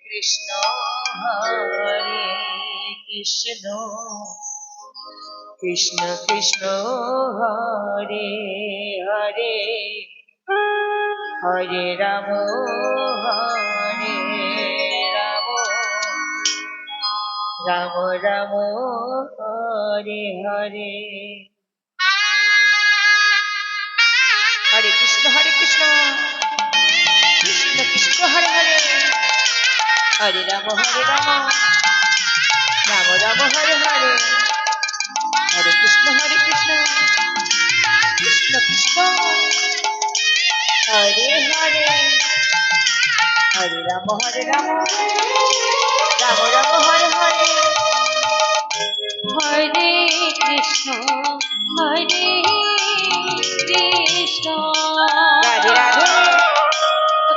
Krishna Hare Krishna Krishna Krishna Hare Hare Hare Ram Ram Ram Hare Hare. Hare Krishna Krishna Krishna Hare Hare Hare Ram Ram Ram Hare Hare Hare Krishna Krishna Krishna Hare Hare Hare Ram Ram Ram Hare Hare Hare Krishna Krishna Radhe Radhe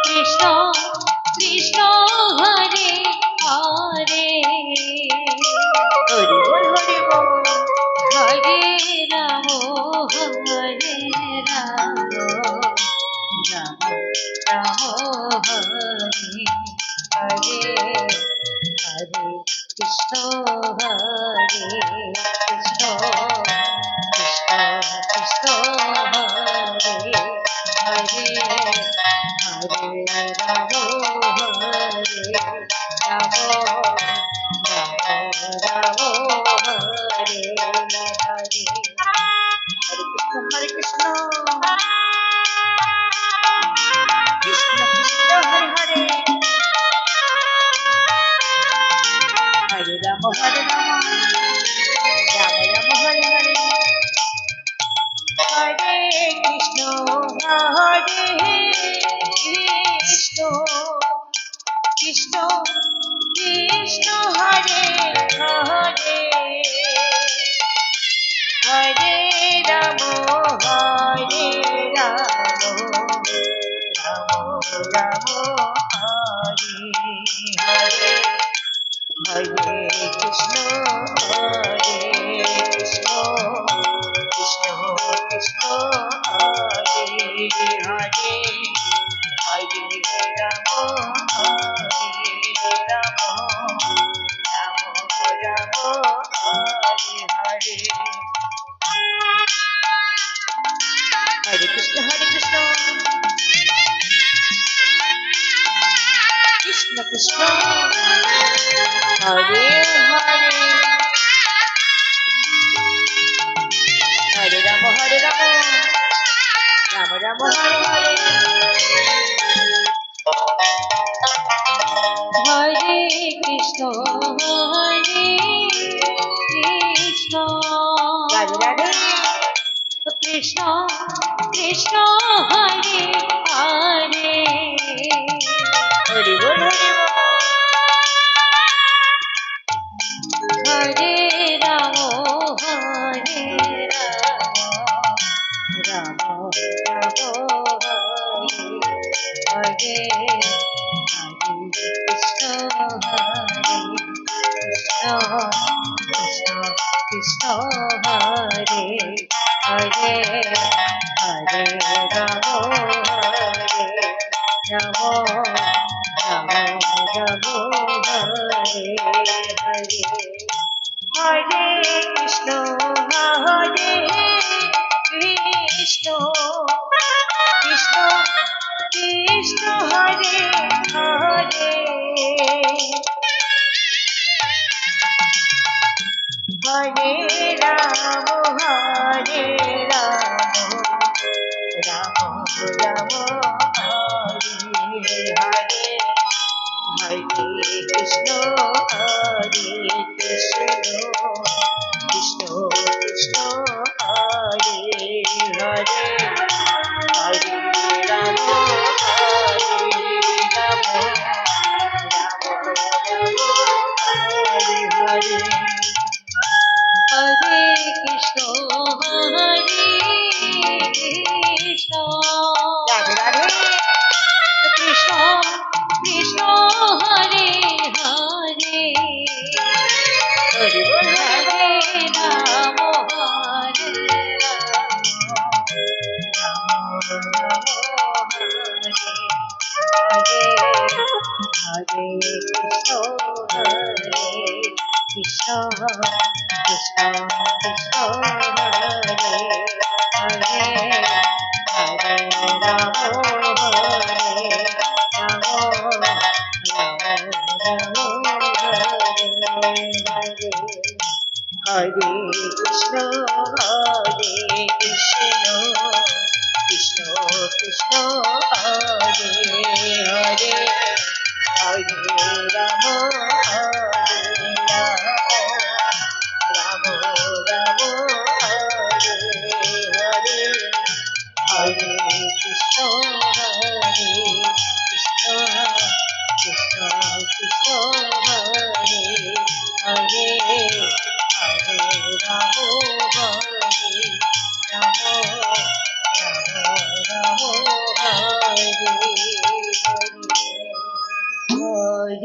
Krishna Krishna Hare Hare Hari ball Hari ball Hare Ram Hare Ram Ram Ram Hare Hare Hare Krishna Hare Krishna Krishna Krishna Hare Hare Hare Ram Hare Ram Ram Ram Hare Hare Hare Krishna Krishna Krishna Hare Hare Hare Ram Ram Ram Hare Hare Hare Krishna Krishna Krishna Hare Hare Hare Ram Ram Ram Hare Hare Hare Krishna Krishna Krishna Krishna Hare Hare Hare Ram Ram Ram Hare Hare Hare Krishna Krishna Krishna Hare Hare Hare Ram Ram Ram Hare Hare Hare Krishna Krishna Radhe Radhe Krishna Krishna Hare Hare Hari ball Hare Ram Ram Ram Hare Hare Krishna Krishna Krishna Hare Hare Hare Ram Ram Ram Ram Hare Hare Hare Krishna Krishna Krishna Krishna Hare Hare Hare Ram Ram Ram Hare Hare Hare Krishna Krishna Krishna Krishna Hare Hare Hare Ram Ram Hare Hare Hare Krishna Krishna Radhe Radhe Krishna Krishna Hare Hare Hare Hare Ram Ram Ram Hare Hare Hare Krishna, Hare Krishna, Krishna Krishna, Hare Hare, Hare Rama, Hare Rama, Rama Rama, Hare Hare. Hare Krishna, Hare Krishna, Krishna Krishna, Hare Hare, Hare Rama, Hare Rama, Rama Rama, Hare Hare, Hare Krishna, Hare Krishna, Krishna Krishna, Hare Hare, Hare Ramo, Hare Ramo, Ramo Ramo, Hare Hare.